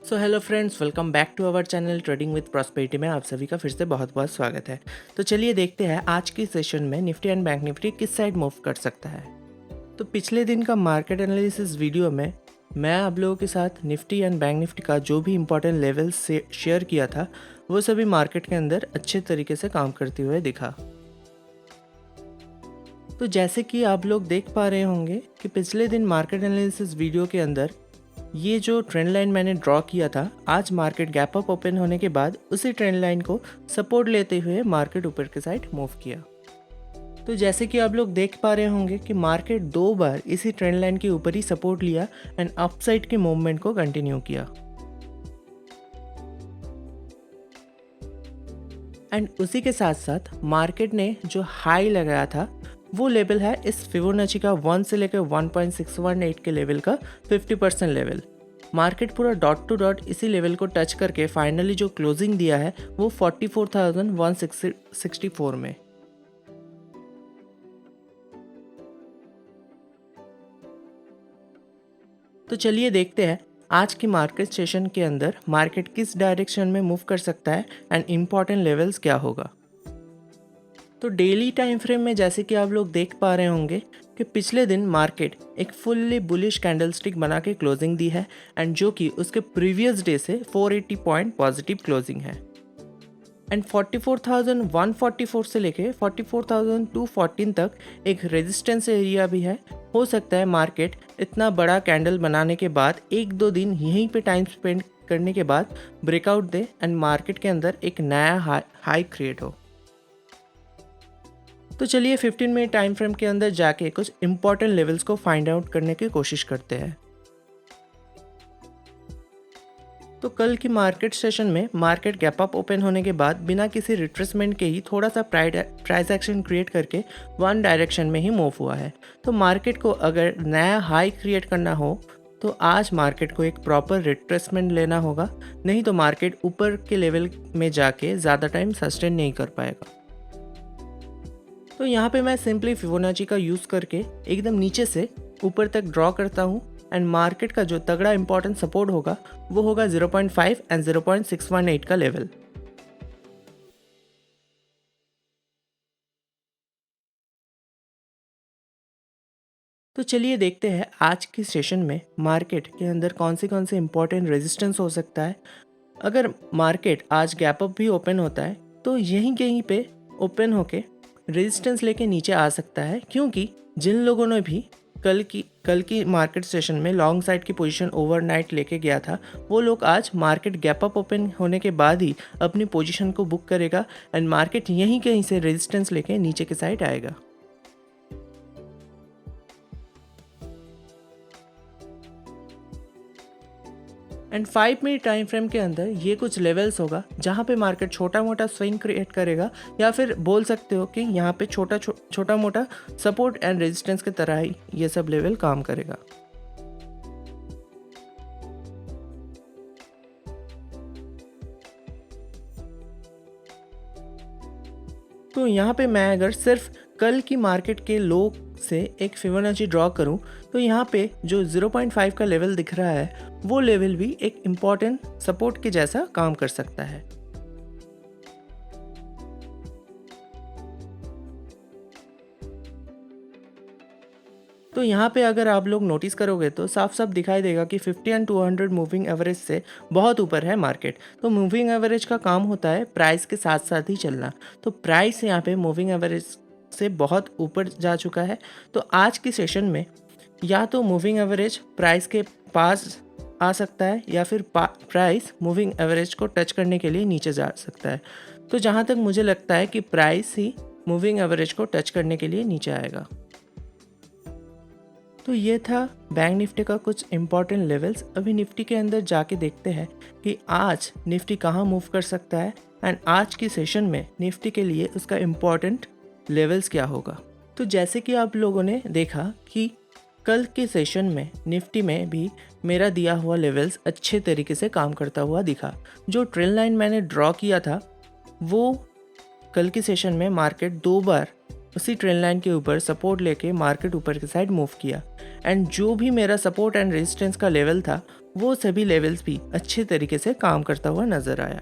So hello friends, welcome back to our channel trading with prosperity में आप सभी का फिर से बहुत बहुत स्वागत है। तो चलिए देखते हैं आज की सेशन में निफ्टी एंड बैंक निफ्टी किस साइड मूव कर सकता है। तो पिछले दिन का मार्केट एनालिसिस वीडियो में मैं आप लोगों के साथ निफ्टी एंड बैंक निफ्टी का जो भी इंपॉर्टेंट लेवल्स से शेयर किया था वो सभी मार्केट के अंदर अच्छे तरीके से काम करते हुए दिखा। तो जैसे कि आप लोग देख पा रहे होंगे कि पिछले दिन मार्केट एनालिसिस वीडियो के अंदर ये जो ट्रेंड लाइन मैंने ड्रॉ किया था, आज मार्केट गैप अप ओपन होने के बाद उसी ट्रेंड लाइन को सपोर्ट लेते हुए मार्केट ऊपर के साइड मूव किया। तो जैसे कि आप लोग देख पा रहे होंगे कि मार्केट दो बार इसी ट्रेंड लाइन के ऊपर ही सपोर्ट लिया एंड अपसाइड के मूवमेंट को कंटिन्यू किया। एंड उसी के साथ साथ मार्केट ने जो हाई लगाया था वो लेवल है इस फिबोनाची का 1 से लेकर 1.618 के लेवल का 50% लेवल। मार्केट पूरा डॉट टू डॉट इसी लेवल को टच करके फाइनली जो क्लोजिंग दिया है वो 44,164 में। तो चलिए देखते हैं आज की मार्केट सेशन के अंदर मार्केट किस डायरेक्शन में मूव कर सकता है एंड इम्पॉर्टेंट लेवल्स क्या होगा। तो डेली टाइम फ्रेम में जैसे कि आप लोग देख पा रहे होंगे कि पिछले दिन मार्केट एक फुल्ली बुलिश कैंडलस्टिक बना के क्लोजिंग दी है एंड जो कि उसके प्रीवियस डे से 480 पॉइंट पॉजिटिव क्लोजिंग है एंड 44,144 से लेके 44,214 तक एक रेजिस्टेंस एरिया भी है। हो सकता है मार्केट इतना बड़ा कैंडल बनाने के बाद एक दो दिन यहीं पे टाइम स्पेंड करने के बाद ब्रेकआउट दे एंड मार्केट के अंदर एक नया हाई क्रिएट हो। तो चलिए 15 मिनट टाइम फ्रेम के अंदर जाके कुछ इंपॉर्टेंट लेवल्स को फाइंड आउट करने की कोशिश करते हैं। तो कल की मार्केट सेशन में मार्केट गैप अप ओपन होने के बाद बिना किसी रिट्रेसमेंट के ही थोड़ा सा प्राइस एक्शन क्रिएट करके वन डायरेक्शन में ही मूव हुआ है। तो मार्केट को अगर नया हाई क्रिएट करना हो तो आज मार्केट को एक प्रॉपर रिट्रेसमेंट लेना होगा, नहीं तो मार्केट ऊपर के लेवल में जाके ज़्यादा टाइम सस्टेन नहीं कर पाएगा। तो यहाँ पे मैं सिंपली फिबोनाची का यूज़ करके एकदम नीचे से ऊपर तक ड्रॉ करता हूँ एंड मार्केट का जो तगड़ा इंपॉर्टेंट सपोर्ट होगा वो होगा 0.5 एंड 0.618 का लेवल। तो चलिए देखते हैं आज की सेशन में मार्केट के अंदर कौन से इंपॉर्टेंट रेजिस्टेंस हो सकता है। अगर मार्केट आज गैप अप भी ओपन होता है तो यहीं कहीं पे ओपन होके रेजिस्टेंस लेके नीचे आ सकता है, क्योंकि जिन लोगों ने भी कल की मार्केट सेशन में लॉन्ग साइड की पोजीशन ओवरनाइट लेके गया था वो लोग आज मार्केट गैप अप ओपन होने के बाद ही अपनी पोजीशन को बुक करेगा एंड मार्केट यहीं कहीं से रेजिस्टेंस लेके नीचे के साइड आएगा। एंड 5 मिनट टाइम फ्रेम के अंदर ये कुछ लेवल्स होगा जहाँ पे मार्केट छोटा मोटा स्विंग क्रिएट करेगा, या फिर बोल सकते हो कि यहाँ पे छोटा मोटा सपोर्ट एंड रेजिस्टेंस की तरह ही ये सब लेवल काम करेगा। तो यहाँ पे मैं अगर सिर्फ कल की मार्केट के लो से एक फिबोनाची ड्रॉ करूं तो यहाँ पे जो 0.5 का लेवल दिख रहा है वो लेवल भी एक इम्पॉर्टेंट सपोर्ट के जैसा काम कर सकता है। तो यहाँ पे अगर आप लोग नोटिस करोगे तो साफ साफ दिखाई देगा कि 50 एंड 200 मूविंग एवरेज से बहुत ऊपर है मार्केट। तो मूविंग एवरेज का काम होता है प्राइस के साथ साथ ही चलना। तो प्राइस यहाँ पे मूविंग एवरेज से बहुत ऊपर जा चुका है। तो आज की सेशन में या तो मूविंग एवरेज प्राइस के पास आ सकता है या फिर प्राइस मूविंग एवरेज को टच करने के लिए नीचे जा सकता है। तो जहाँ तक मुझे लगता है कि प्राइस ही मूविंग एवरेज को टच करने के लिए नीचे आएगा। तो ये था बैंक निफ्टी का कुछ इंपॉर्टेंट लेवल्स। अभी निफ्टी के अंदर जाके देखते हैं कि आज निफ्टी कहाँ मूव कर सकता है एंड आज की सेशन में निफ्टी के लिए उसका इम्पॉर्टेंट लेवल्स क्या होगा। तो जैसे कि आप लोगों ने देखा कि कल के सेशन में निफ्टी में भी मेरा दिया हुआ लेवल्स अच्छे तरीके से काम करता हुआ दिखा। जो ट्रेंड लाइन मैंने ड्रॉ किया था वो कल की सेशन में मार्केट दो बार उसी ट्रेंड लाइन के ऊपर सपोर्ट लेके मार्केट ऊपर की साइड मूव किया एंड जो भी मेरा सपोर्ट एंड रेजिस्टेंस का लेवल था वो सभी लेवल्स भी अच्छे तरीके से काम करता हुआ नजर आया।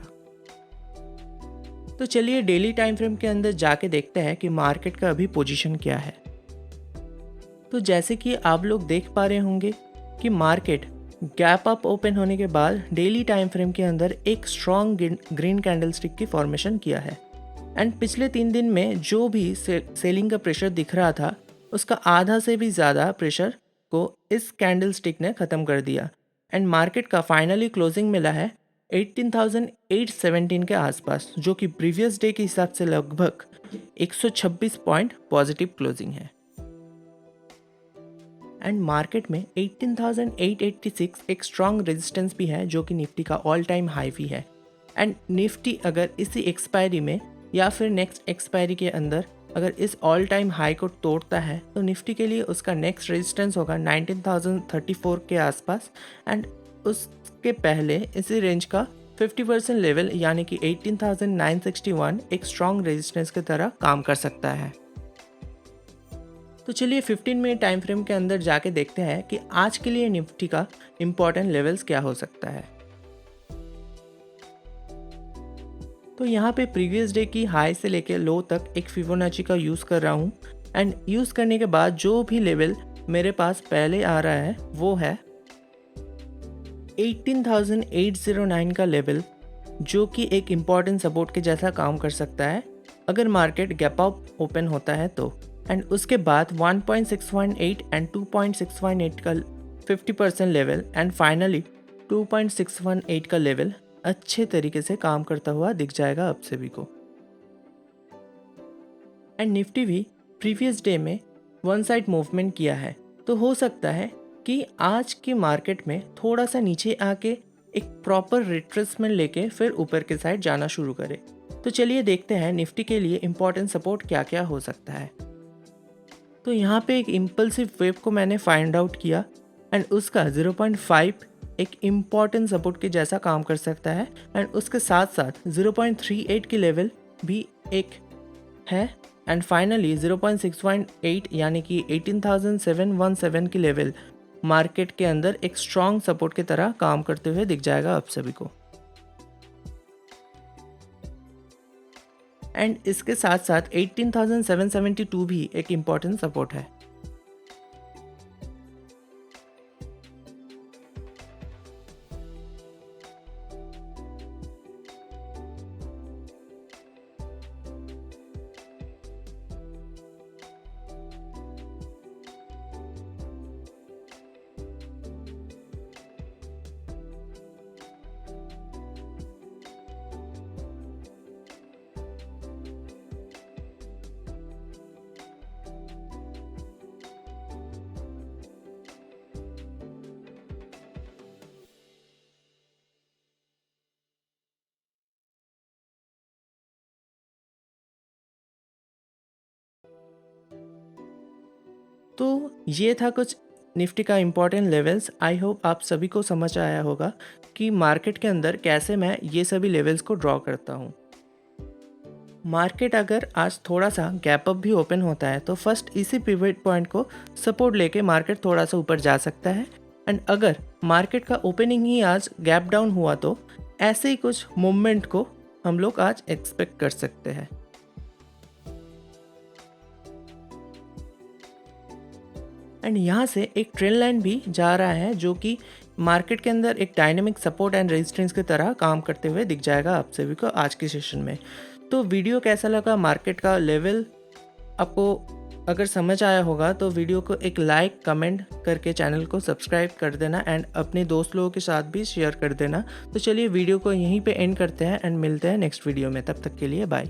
तो चलिए डेली टाइम फ्रेम के अंदर जाके देखते हैं कि मार्केट का अभी पोजीशन क्या है। तो जैसे कि आप लोग देख पा रहे होंगे कि मार्केट गैप अप ओपन होने के बाद डेली टाइम फ्रेम के अंदर एक स्ट्रॉन्ग ग्रीन कैंडलस्टिक की फॉर्मेशन किया है एंड पिछले 3 दिन में जो भी सेलिंग का प्रेशर दिख रहा था उसका आधा से भी ज़्यादा प्रेशर को इस कैंडलस्टिक ने ख़त्म कर दिया एंड मार्केट का फाइनली क्लोजिंग मिला है 18,817 के आसपास, जो कि प्रीवियस डे के हिसाब से लगभग 126 पॉइंट पॉजिटिव क्लोजिंग है एंड मार्केट में 18,886 एक स्ट्रॉन्ग रेजिस्टेंस भी है जो कि निफ्टी का ऑल टाइम हाई भी है एंड निफ्टी अगर इसी एक्सपायरी में या फिर नेक्स्ट एक्सपायरी के अंदर अगर इस ऑल टाइम हाई को तोड़ता है तो निफ्टी के लिए उसका नेक्स्ट रेजिस्टेंस होगा 19,034 के आसपास एंड उसके पहले इसी रेंज का 50% लेवल यानी कि 18,961 एक स्ट्रॉन्ग रेजिस्टेंस की तरह काम कर सकता है। तो चलिए 15 मिनट टाइम फ्रेम के अंदर जाके देखते हैं कि आज के लिए निफ्टी का इम्पोर्टेंट लेवल्स क्या हो सकता है। तो यहाँ पे प्रीवियस डे की हाई से लेकर लो तक एक फिबोनाची का यूज़ कर रहा हूँ एंड यूज़ करने के बाद जो भी लेवल मेरे पास पहले आ रहा है वो है 18,809 का लेवल, जो कि एक इम्पॉर्टेंट सपोर्ट के जैसा काम कर सकता है अगर मार्केट गैप अप ओपन होता है तो एंड उसके बाद 1.618 एंड 2.618 का 50% लेवल एंड फाइनली 2.618 का लेवल अच्छे तरीके से काम करता हुआ दिख जाएगा आप सभी को। एंड निफ्टी भी प्रीवियस डे में वन साइड मूवमेंट किया है तो हो सकता है कि आज की मार्केट में थोड़ा सा नीचे आके एक प्रॉपर रिट्रेसमेंट लेके फिर ऊपर के साइड जाना शुरू करे। तो चलिए देखते हैं निफ्टी के लिए इम्पोर्टेंट सपोर्ट क्या क्या हो सकता है। तो यहाँ पे एक इम्पल्सिव वेव को मैंने फाइंड आउट किया एंड उसका 0.5 एक इम्पॉर्टेंट सपोर्ट के जैसा काम कर सकता है एंड उसके साथ साथ 0.38 की लेवल भी एक है एंड फाइनली 0.618 यानी कि 18,717 की लेवल मार्केट के अंदर एक स्ट्रॉन्ग सपोर्ट की तरह काम करते हुए दिख जाएगा आप सभी को। एंड इसके साथ साथ 18,772 भी एक इम्पॉर्टेंट सपोर्ट है। तो ये था कुछ निफ्टी का इम्पोर्टेंट लेवल्स। आई होप आप सभी को समझ आया होगा कि मार्केट के अंदर कैसे मैं ये सभी लेवल्स को ड्रॉ करता हूँ। मार्केट अगर आज थोड़ा सा गैप अप भी ओपन होता है तो फर्स्ट इसी पिवट पॉइंट को सपोर्ट लेके मार्केट थोड़ा सा ऊपर जा सकता है एंड अगर मार्केट का ओपनिंग ही आज गैप डाउन हुआ तो ऐसे ही कुछ मूवमेंट को हम लोग आज एक्सपेक्ट कर सकते हैं। एंड यहाँ से एक ट्रेंड लाइन भी जा रहा है जो कि मार्केट के अंदर एक डायनेमिक सपोर्ट एंड रेजिस्टेंस की तरह काम करते हुए दिख जाएगा आप सभी को आज के सेशन में। तो वीडियो कैसा लगा, मार्केट का लेवल आपको अगर समझ आया होगा तो वीडियो को एक लाइक कमेंट करके चैनल को सब्सक्राइब कर देना एंड अपने दोस्त लोगों के साथ भी शेयर कर देना। तो चलिए वीडियो को यहीं पे एंड करते हैं एंड मिलते हैं नेक्स्ट वीडियो में। तब तक के लिए बाय।